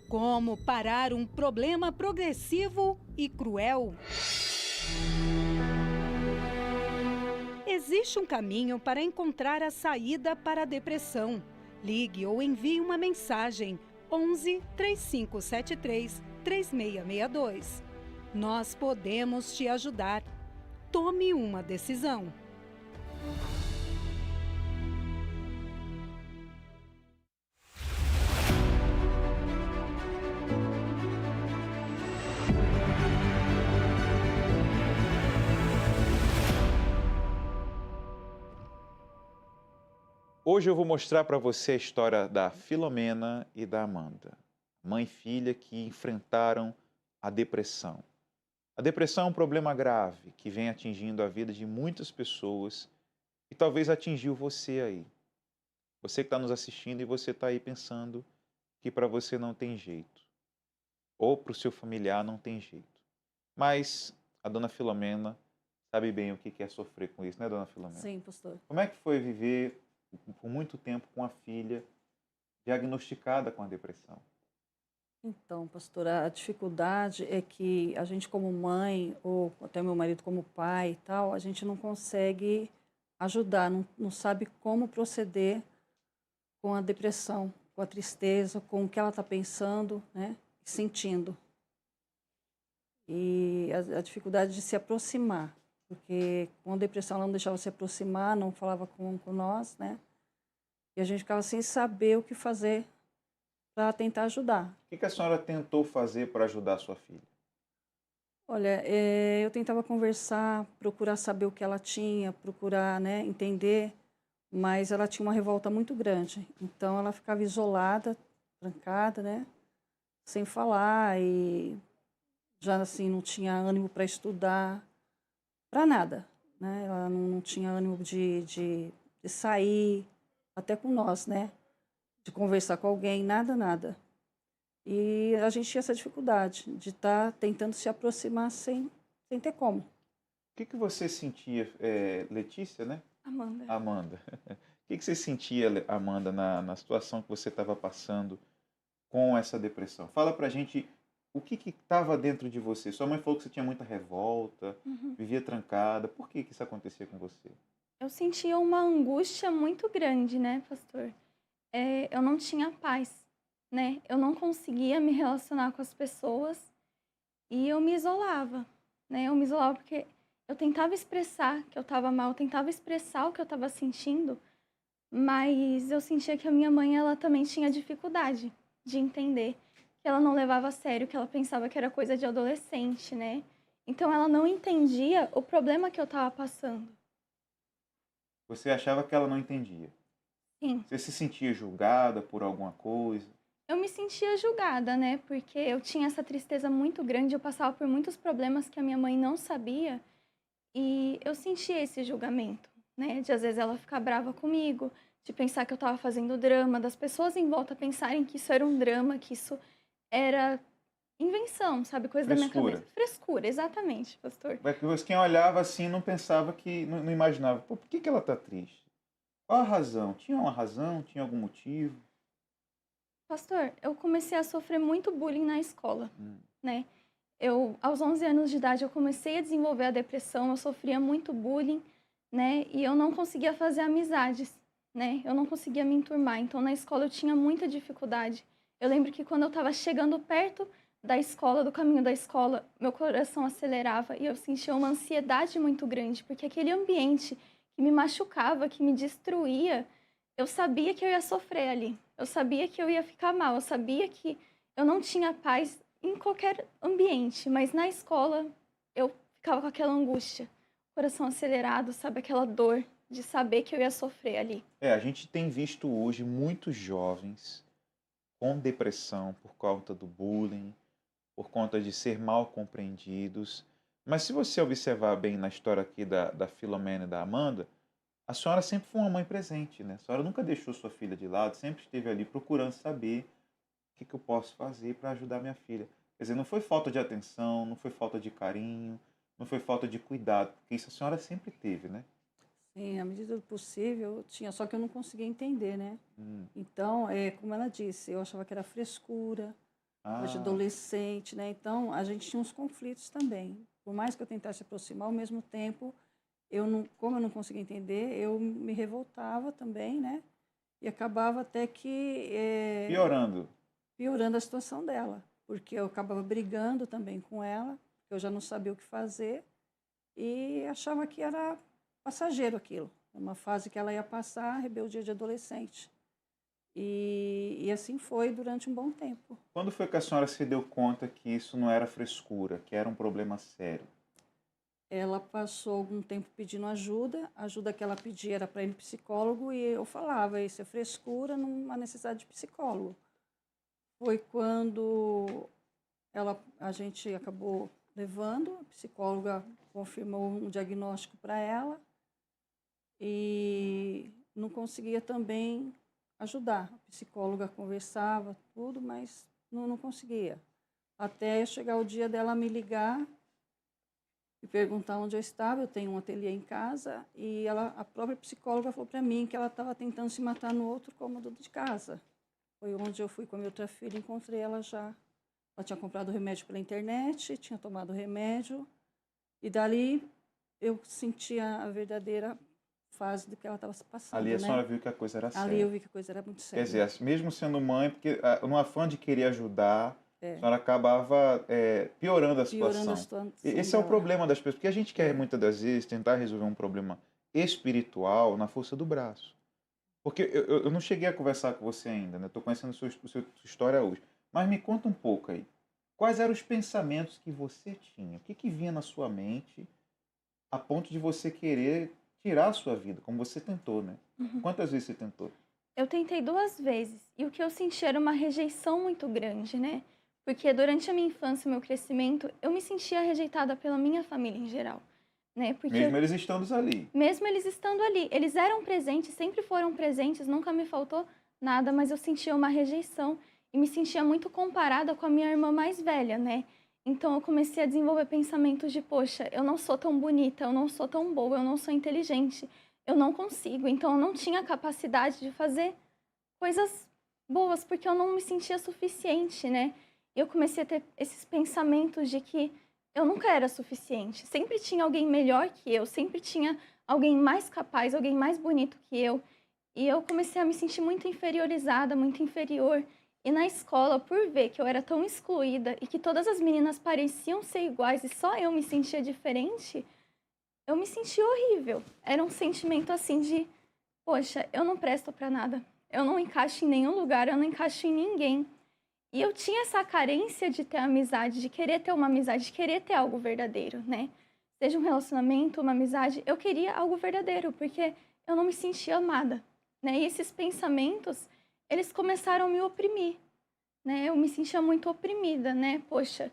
Como parar um problema progressivo e cruel? Existe um caminho para encontrar a saída para a depressão. Ligue ou envie uma mensagem 11 3573 3662. Nós podemos te ajudar. Tome uma decisão. Hoje eu vou mostrar para você a história da Filomena e da Amanda, mãe e filha que enfrentaram a depressão. A depressão é um problema grave que vem atingindo a vida de muitas pessoas e talvez atingiu você aí. Você que está nos assistindo e você está aí pensando que para você não tem jeito. Ou para o seu familiar não tem jeito. Mas a dona Filomena sabe bem o que é sofrer com isso, né, dona Filomena? Sim, pastor. Como é que foi viver por muito tempo com a filha diagnosticada com a depressão? Então, pastora, a dificuldade é que a gente como mãe, ou até meu marido como pai e tal, a gente não consegue ajudar, não sabe como proceder com a depressão, com a tristeza, com o que ela está pensando, né, sentindo. E a dificuldade de se aproximar, porque com a depressão ela não deixava se aproximar, não falava com nós, né, e a gente ficava sem saber o que fazer para tentar ajudar. O que a senhora tentou fazer para ajudar a sua filha? Olha, eu tentava conversar, procurar saber o que ela tinha, procurar, né, entender, mas ela tinha uma revolta muito grande. Então ela ficava isolada, trancada, né, sem falar e já assim não tinha ânimo para estudar, para nada, né? Ela não tinha ânimo de sair, até com nós, né? De conversar com alguém, nada. E a gente tinha essa dificuldade de estar tentando se aproximar sem ter como. O que você sentia, Letícia, né? Amanda. Amanda. O que você sentia, Amanda, na situação que você estava passando com essa depressão? Fala pra gente o que estava dentro de você. Sua mãe falou que você tinha muita revolta, vivia trancada. Por que isso acontecia com você? Eu sentia uma angústia muito grande, né, pastor? Eu não tinha paz, né? Eu não conseguia me relacionar com as pessoas e eu me isolava, né? Eu me isolava porque eu tentava expressar que eu estava mal, eu tentava expressar o que eu estava sentindo, mas eu sentia que a minha mãe, ela também tinha dificuldade de entender, que ela não levava a sério, que ela pensava que era coisa de adolescente, né? Então ela não entendia o problema que eu estava passando. Você achava que ela não entendia? Sim. Você se sentia julgada por alguma coisa? Eu me sentia julgada, né? Porque eu tinha essa tristeza muito grande, eu passava por muitos problemas que a minha mãe não sabia e eu sentia esse julgamento, né? De às vezes ela ficar brava comigo, de pensar que eu estava fazendo drama, das pessoas em volta pensarem que isso era um drama, que isso era invenção, sabe? Coisa da minha Frescura. cabeça. Frescura, exatamente, pastor. Mas quem olhava assim não pensava que, não imaginava, pô, por que ela está triste? Qual a razão? Tinha uma razão? Tinha algum motivo? Pastor, eu comecei a sofrer muito bullying na escola, né? Aos 11 anos de idade, eu comecei a desenvolver a depressão, eu sofria muito bullying, né? E eu não conseguia fazer amizades, né? Eu não conseguia me enturmar, então na escola eu tinha muita dificuldade. Eu lembro que quando eu estava chegando perto da escola, do caminho da escola, meu coração acelerava e eu sentia uma ansiedade muito grande, porque aquele ambiente que me machucava, que me destruía, eu sabia que eu ia sofrer ali. Eu sabia que eu ia ficar mal, eu sabia que eu não tinha paz em qualquer ambiente, mas na escola eu ficava com aquela angústia, coração acelerado, sabe, aquela dor de saber que eu ia sofrer ali. A gente tem visto hoje muitos jovens com depressão por conta do bullying, por conta de ser mal compreendidos. Mas se você observar bem na história aqui da Filomena e da Amanda, a senhora sempre foi uma mãe presente, né? A senhora nunca deixou sua filha de lado, sempre esteve ali procurando saber o que eu posso fazer para ajudar minha filha. Quer dizer, não foi falta de atenção, não foi falta de carinho, não foi falta de cuidado, porque isso a senhora sempre teve, né? Sim, à medida do possível, eu tinha, só que eu não conseguia entender, né? Então, como ela disse, eu achava que era frescura, de adolescente, né? Então, a gente tinha uns conflitos também. Por mais que eu tentasse aproximar, ao mesmo tempo, como eu não conseguia entender, eu me revoltava também, né? E acabava até que... Piorando a situação dela. Porque eu acabava brigando também com ela, eu já não sabia o que fazer, e achava que era passageiro aquilo. Uma fase que ela ia passar, rebeldia de adolescente. E assim foi durante um bom tempo. Quando foi que a senhora se deu conta que isso não era frescura, que era um problema sério? Ela passou algum tempo pedindo ajuda. A ajuda que ela pedia era para ir no psicólogo e eu falava, isso é frescura, não há necessidade de psicólogo. Foi quando a gente acabou levando, a psicóloga confirmou um diagnóstico para ela e não conseguia também ajudar. A psicóloga conversava tudo, mas não conseguia. Até chegar o dia dela me ligar e perguntar onde eu estava. Eu tenho um ateliê em casa e a própria psicóloga falou para mim que ela estava tentando se matar no outro cômodo de casa. Foi onde eu fui com a minha outra filha e encontrei ela já. Ela tinha comprado o remédio pela internet, tinha tomado o remédio. E dali eu sentia a verdadeira fase do que ela estava passando. Ali a senhora viu que a coisa era séria. Ali eu vi que a coisa era muito séria. Quer dizer, mesmo sendo mãe, porque no afã de querer ajudar, a senhora acabava piorando a situação. Esse é o problema das pessoas, porque a gente quer muitas das vezes tentar resolver um problema espiritual na força do braço. Porque eu não cheguei a conversar com você ainda, né? Estou conhecendo sua história hoje. Mas me conta um pouco aí. Quais eram os pensamentos que você tinha? O que vinha na sua mente a ponto de você querer tirar a sua vida, como você tentou, né? Quantas vezes você tentou? Eu tentei 2 vezes. E o que eu senti era uma rejeição muito grande, né? Porque durante a minha infância e meu crescimento, eu me sentia rejeitada pela minha família em geral. Né? Porque mesmo eles estando ali. Mesmo eles estando ali. Eles eram presentes, sempre foram presentes, nunca me faltou nada, mas eu sentia uma rejeição e me sentia muito comparada com a minha irmã mais velha, né? Então eu comecei a desenvolver pensamentos de, poxa, eu não sou tão bonita, eu não sou tão boa, eu não sou inteligente, eu não consigo. Então eu não tinha capacidade de fazer coisas boas, porque eu não me sentia suficiente, né? E eu comecei a ter esses pensamentos de que eu nunca era suficiente. Sempre tinha alguém melhor que eu, sempre tinha alguém mais capaz, alguém mais bonito que eu. E eu comecei a me sentir muito inferiorizada, muito inferior. E na escola, por ver que eu era tão excluída e que todas as meninas pareciam ser iguais e só eu me sentia diferente, eu me sentia horrível. Era um sentimento assim de, poxa, eu não presto pra nada. Eu não encaixo em nenhum lugar, eu não encaixo em ninguém. E eu tinha essa carência de ter amizade, de querer ter uma amizade, de querer ter algo verdadeiro, né? Seja um relacionamento, uma amizade, eu queria algo verdadeiro, porque eu não me sentia amada, né? E esses pensamentos, eles começaram a me oprimir, né? Eu me sentia muito oprimida, né? Poxa,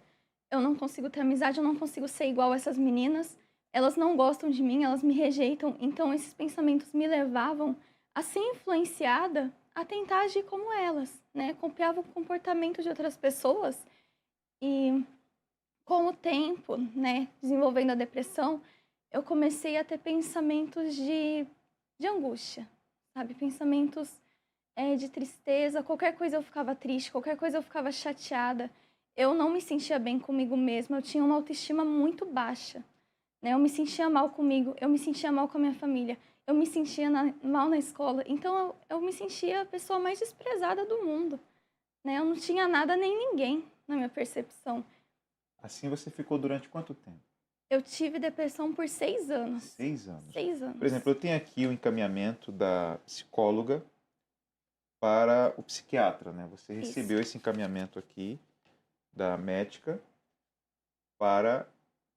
eu não consigo ter amizade, eu não consigo ser igual a essas meninas, elas não gostam de mim, elas me rejeitam. Então, esses pensamentos me levavam a ser influenciada a tentar agir como elas, né? Copiava o comportamento de outras pessoas E com o tempo, né, desenvolvendo a depressão, eu comecei a ter pensamentos de angústia, sabe? Pensamentos de tristeza, qualquer coisa eu ficava triste, qualquer coisa eu ficava chateada. Eu não me sentia bem comigo mesma, eu tinha uma autoestima muito baixa, né? Eu me sentia mal comigo, eu me sentia mal com a minha família, eu me sentia mal na escola. Então eu me sentia a pessoa mais desprezada do mundo, né? Eu não tinha nada nem ninguém na minha percepção. Assim você ficou durante quanto tempo? Eu tive depressão por 6 anos. 6 anos. 6 anos. Por exemplo, eu tenho aqui o encaminhamento da psicóloga para o psiquiatra, né? Você recebeu esse encaminhamento aqui da médica para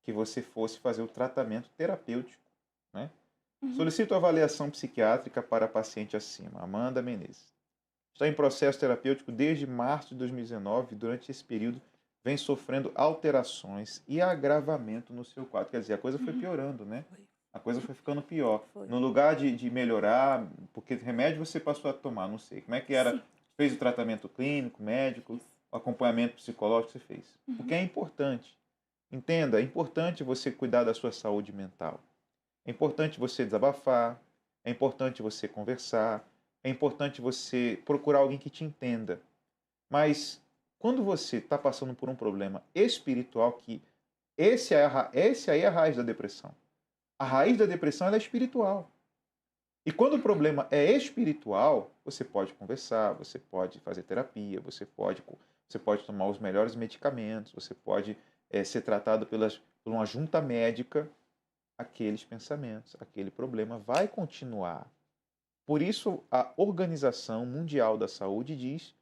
que você fosse fazer o tratamento terapêutico, né? Solicito avaliação psiquiátrica para a paciente acima, Amanda Menezes. Está em processo terapêutico desde março de 2019 e durante esse período vem sofrendo alterações e agravamento no seu quadro. Quer dizer, a coisa foi piorando, né? A coisa foi ficando pior. No lugar de melhorar, porque remédio você passou a tomar, não sei. Como é que era? Sim. Fez o tratamento clínico, médico, o acompanhamento psicológico que você fez. Porque é importante. Entenda, é importante você cuidar da sua saúde mental. É importante você desabafar, é importante você conversar, é importante você procurar alguém que te entenda. Mas quando você está passando por um problema espiritual, que esse aí é a raiz da depressão. A raiz da depressão ela é espiritual. E quando o problema é espiritual, você pode conversar, você pode fazer terapia, você pode tomar os melhores medicamentos, você pode ser tratado por uma junta médica. Aqueles pensamentos, aquele problema vai continuar. Por isso, a Organização Mundial da Saúde diz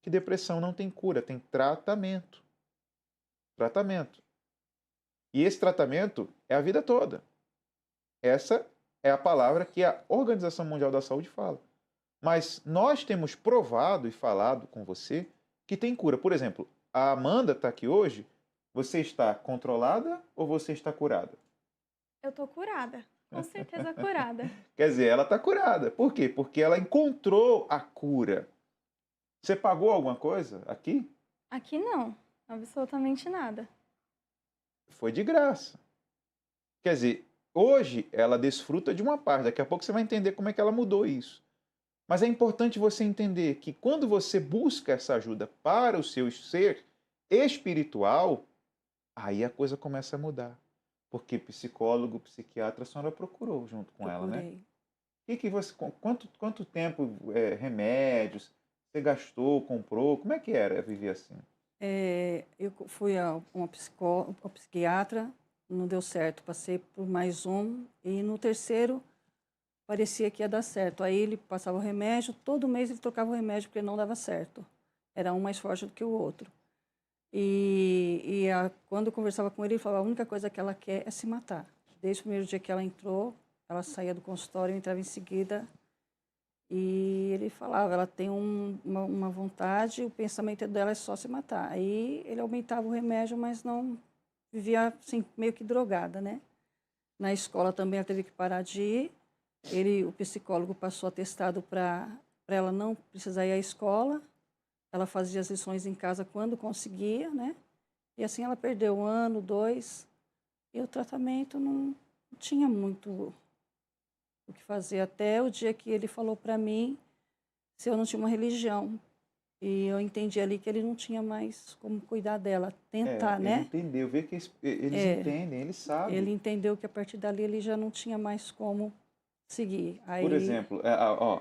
que depressão não tem cura, tem tratamento. Tratamento. E esse tratamento é a vida toda. Essa é a palavra que a Organização Mundial da Saúde fala. Mas nós temos provado e falado com você que tem cura. Por exemplo, a Amanda está aqui hoje. Você está controlada ou você está curada? Eu tô curada. Com certeza curada. Quer dizer, ela está curada. Por quê? Porque ela encontrou a cura. Você pagou alguma coisa aqui? Aqui não. Absolutamente nada. Foi de graça. Quer dizer, hoje ela desfruta de uma parte. Daqui a pouco você vai entender como é que ela mudou isso. Mas é importante você entender que quando você busca essa ajuda para o seu ser espiritual, aí a coisa começa a mudar. Porque psicólogo, psiquiatra, a senhora procurou junto com ela, né? Quanto tempo, remédios, você gastou, comprou? Como é que era viver assim? Eu fui a uma psiquiatra, não deu certo. Passei por mais um e no terceiro parecia que ia dar certo. Aí ele passava o remédio, todo mês ele trocava o remédio porque não dava certo. Era um mais forte do que o outro. Quando eu conversava com ele, ele falava: a única coisa que ela quer é se matar. Desde o primeiro dia que ela entrou, ela saía do consultório, eu entrava em seguida. E ele falava: ela tem uma vontade, o pensamento dela é só se matar. Aí ele aumentava o remédio, mas não vivia assim, meio que drogada, né? Na escola também ela teve que parar de ir. O psicólogo passou atestado para ela não precisar ir à escola. Ela fazia as lições em casa quando conseguia, né? E assim ela perdeu 1 ano, 2. E o tratamento não tinha muito o que fazer. Até o dia que ele falou para mim se eu não tinha uma religião. E eu entendi ali que ele não tinha mais como cuidar dela. Tentar, né? Ele entendeu, vê que eles entendem, eles sabem. Ele entendeu que a partir dali ele já não tinha mais como seguir. Aí... Por exemplo,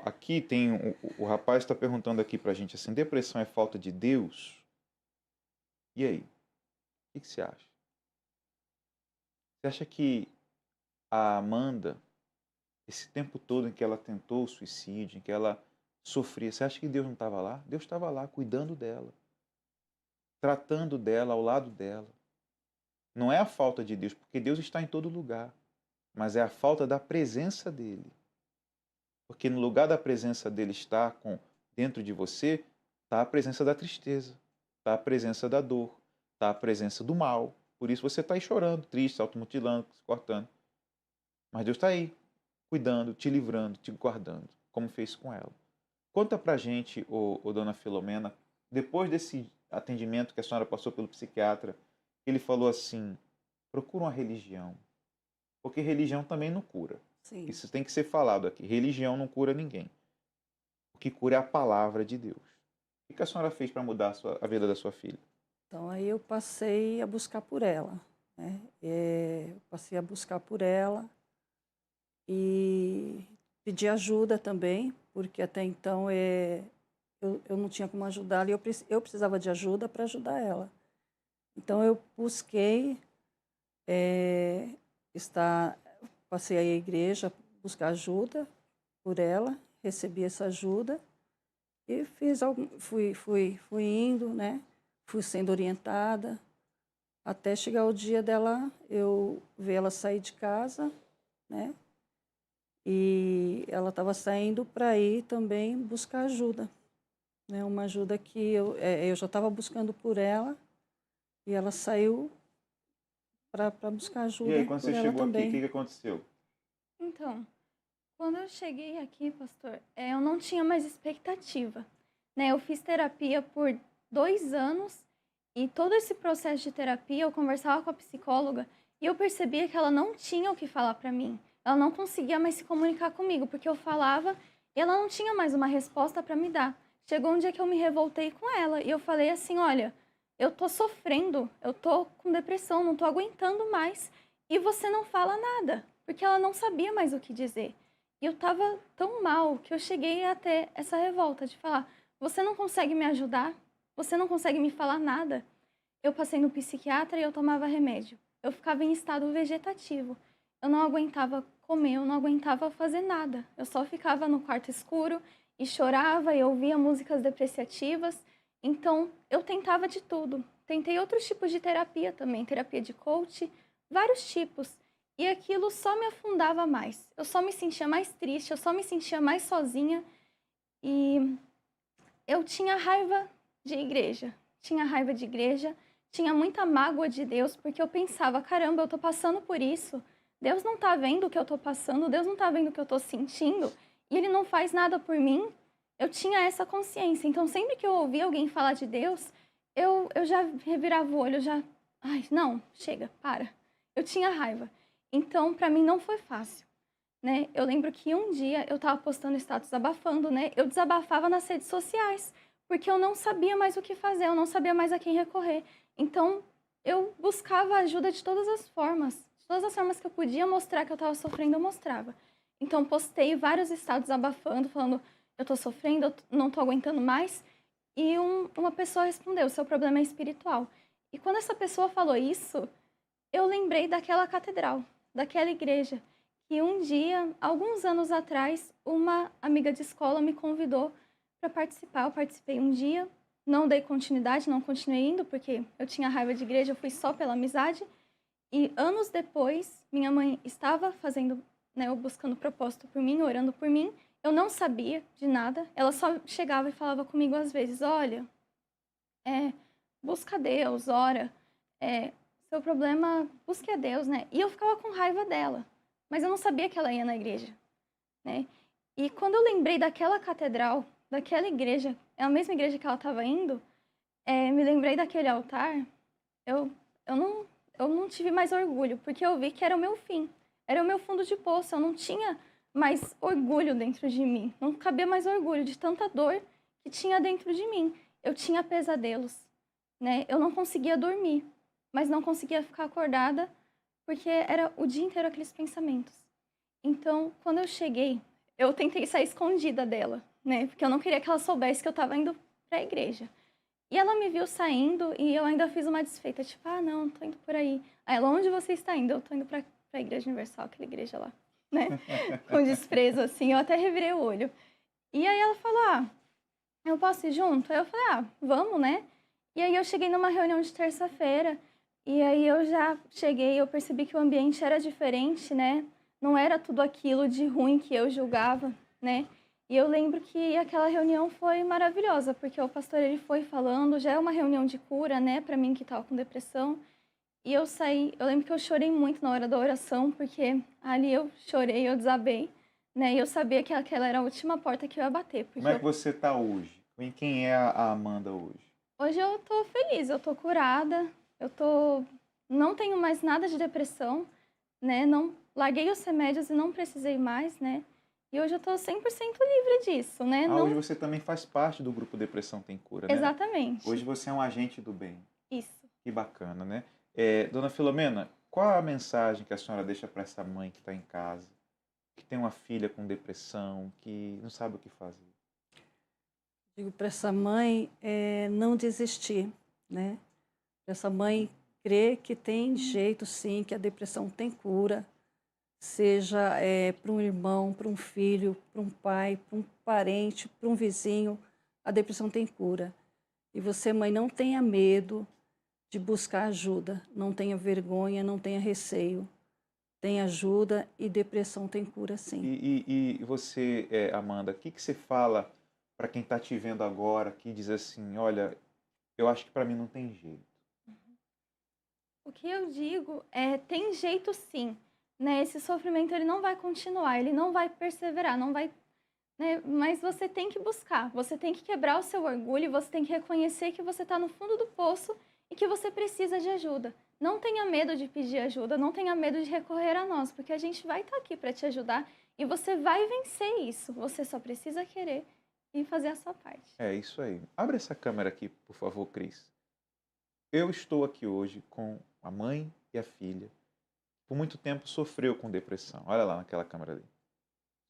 aqui tem o rapaz está perguntando aqui pra gente assim: depressão é falta de Deus? E aí? O que você acha? Você acha que a Amanda, esse tempo todo em que ela tentou o suicídio, em que ela sofria, você acha que Deus não estava lá? Deus estava lá cuidando dela, tratando dela, ao lado dela. Não é a falta de Deus, porque Deus está em todo lugar. Mas é a falta da presença dele. Porque no lugar da presença dele estar dentro de você, está a presença da tristeza, está a presença da dor, está a presença do mal. Por isso você está aí chorando, triste, se automutilando, se cortando. Mas Deus está aí, cuidando, te livrando, te guardando, como fez com ela. Conta pra gente, dona Filomena, depois atendimento que a senhora passou pelo psiquiatra, ele falou assim, procura uma religião, porque religião também não cura. Sim. Isso tem que ser falado aqui, religião não cura ninguém. O que cura é a palavra de Deus. O que a senhora fez para mudar a vida da sua filha? Então, aí eu passei a buscar por ela, né? Passei a buscar por ela e pedi ajuda também, porque até então eu não tinha como ajudá-la e eu precisava de ajuda para ajudar ela. Então, eu busquei passei à igreja buscar ajuda por ela, recebi essa ajuda e fui indo, né? Fui sendo orientada até chegar o dia dela, eu ver ela sair de casa, né? E ela estava saindo para ir também buscar ajuda, né? Uma ajuda que eu já estava buscando por ela e ela saiu para buscar ajuda. E aí, quando por você ela chegou também. aqui, o que aconteceu? Então, quando eu cheguei aqui, pastor, eu não tinha mais expectativa, né? Eu fiz terapia por 2 anos e todo esse processo de terapia eu conversava com a psicóloga e eu percebia que ela não tinha o que falar para mim. Ela não conseguia mais se comunicar comigo, porque eu falava e ela não tinha mais uma resposta para me dar. Chegou um dia que eu me revoltei com ela e eu falei assim, olha, eu tô sofrendo, eu tô com depressão, não tô aguentando mais e você não fala nada, porque ela não sabia mais o que dizer. E eu tava tão mal que eu cheguei a ter essa revolta de falar, você não consegue me ajudar? Você não consegue me falar nada? Eu passei no psiquiatra e eu tomava remédio. Eu ficava em estado vegetativo. Eu não aguentava comer, eu não aguentava fazer nada. Eu só ficava no quarto escuro e chorava e ouvia músicas depreciativas. Então, eu tentava de tudo. Tentei outros tipos de terapia também, terapia de coach, vários tipos. E aquilo só me afundava mais. Eu só me sentia mais triste, eu só me sentia mais sozinha. E eu tinha raiva de igreja. Tinha raiva de igreja, tinha muita mágoa de Deus, porque eu pensava, caramba, eu tô passando por isso. Deus não tá vendo o que eu tô passando, Deus não tá vendo o que eu tô sentindo, e Ele não faz nada por mim. Eu tinha essa consciência. Então, sempre que eu ouvia alguém falar de Deus, eu já revirava o olho, ai, não, chega, para. Eu tinha raiva. Então, para mim, não foi fácil, né? Eu lembro que um dia eu tava postando status abafando, né? Eu desabafava nas redes sociais, porque eu não sabia mais o que fazer, eu não sabia mais a quem recorrer. Então, eu buscava ajuda de todas as formas. De todas as formas que eu podia mostrar que eu estava sofrendo, eu mostrava. Então, postei vários status abafando, falando, eu tô sofrendo, eu não tô aguentando mais. E uma pessoa respondeu, seu problema é espiritual. E quando essa pessoa falou isso, eu lembrei daquela catedral, daquela igreja, que um dia, alguns anos atrás, uma amiga de escola me convidou para participar. Eu participei um dia, não dei continuidade, não continuei indo, porque eu tinha raiva de igreja, eu fui só pela amizade. E anos depois, minha mãe estava fazendo, né, buscando propósito por mim, orando por mim. Eu não sabia de nada, ela só chegava e falava comigo às vezes, olha, busca Deus, ora, seu problema, busque a Deus, né? E eu ficava com raiva dela, mas eu não sabia que ela ia na igreja, né? E quando eu lembrei daquela catedral, daquela igreja, é a mesma igreja que ela estava indo, me lembrei daquele altar, eu não tive mais orgulho, porque eu vi que era o meu fim, era o meu fundo de poço, eu não tinha mais orgulho dentro de mim, não cabia mais orgulho de tanta dor que tinha dentro de mim. Eu tinha pesadelos, né? Eu não conseguia dormir, mas não conseguia ficar acordada, porque era o dia inteiro aqueles pensamentos. Então, quando eu cheguei, eu tentei sair escondida dela, né? Porque eu não queria que ela soubesse que eu estava indo para a igreja. E ela me viu saindo e eu ainda fiz uma desfeita, tipo, não, tô indo por aí. Aí ela, onde você está indo? Eu tô indo para a Igreja Universal, aquela igreja lá, né? Com desprezo, assim, eu até revirei o olho. E aí ela falou, eu posso ir junto? Aí eu falei, vamos, né? E aí eu cheguei numa reunião de terça-feira e aí eu já cheguei, eu percebi que o ambiente era diferente, né? Não era tudo aquilo de ruim que eu julgava, né? E eu lembro que aquela reunião foi maravilhosa, porque o pastor ele foi falando, já é uma reunião de cura, né, para mim que estava com depressão. E eu saí, eu lembro que eu chorei muito na hora da oração, porque ali eu chorei, eu desabei, né? E eu sabia que aquela era a última porta que eu ia bater. Como é que você está hoje? Quem é a Amanda hoje? Hoje eu tô feliz, eu tô curada, não tenho mais nada de depressão, né? Não larguei os remédios e não precisei mais, né? E hoje eu tô 100% livre disso, né? Hoje você também faz parte do grupo Depressão Tem Cura, né? Exatamente. Hoje você é um agente do bem. Isso. Que bacana, né? Dona Filomena, qual a mensagem que a senhora deixa para essa mãe que está em casa, que tem uma filha com depressão, que não sabe o que fazer? Digo para essa mãe não desistir, né? Para essa mãe crer que tem jeito sim, que a depressão tem cura, seja para um irmão, para um filho, para um pai, para um parente, para um vizinho, a depressão tem cura. E você, mãe, não tenha medo de buscar ajuda, não tenha vergonha, não tenha receio. Tem ajuda e depressão tem cura sim. E você, Amanda, o que você fala para quem está te vendo agora, que diz assim, olha, eu acho que para mim não tem jeito? O que eu digo tem jeito sim, né? Esse sofrimento ele não vai continuar, ele não vai perseverar, não vai, né? Mas você tem que buscar, você tem que quebrar o seu orgulho, você tem que reconhecer que você está no fundo do poço e que você precisa de ajuda. Não tenha medo de pedir ajuda, não tenha medo de recorrer a nós, porque a gente vai estar aqui para te ajudar e você vai vencer isso. Você só precisa querer e fazer a sua parte. É isso aí. Abre essa câmera aqui, por favor, Cris. Eu estou aqui hoje com a mãe e a filha. Por muito tempo sofreu com depressão. Olha lá naquela câmera ali.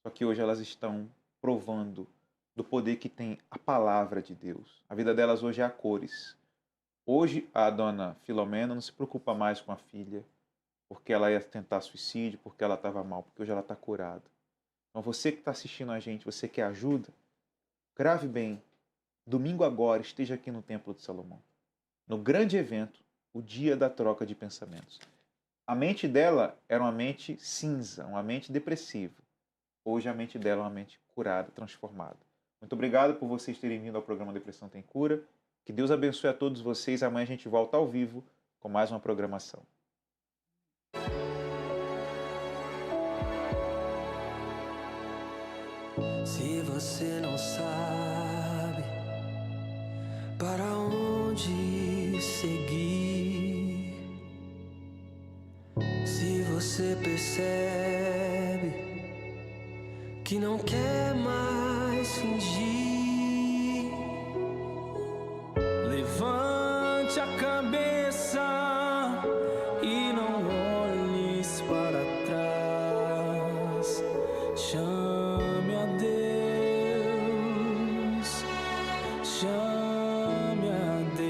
Só que hoje elas estão provando do poder que tem a palavra de Deus. A vida delas hoje é a cores. Hoje a dona Filomena não se preocupa mais com a filha, porque ela ia tentar suicídio, porque ela estava mal, porque hoje ela está curada. Então você que está assistindo a gente, você quer ajuda? Grave bem, domingo agora esteja aqui no Templo de Salomão, no grande evento, o dia da troca de pensamentos. A mente dela era uma mente cinza, uma mente depressiva. Hoje a mente dela é uma mente curada, transformada. Muito obrigado por vocês terem vindo ao programa Depressão Tem Cura. Que Deus abençoe a todos vocês. Amanhã a gente volta ao vivo com mais uma programação. Se você não sabe para onde seguir, se você percebe que não quer mais fingir, levante a cabeça e não olhes para trás. Chame a Deus, chame a Deus.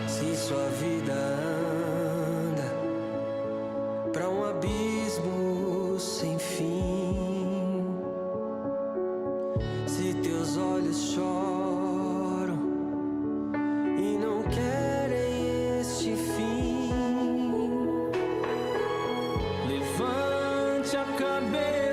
Se sua vida anda para um abismo sem fim, se teus olhos choram e não querem este fim, levante a cabeça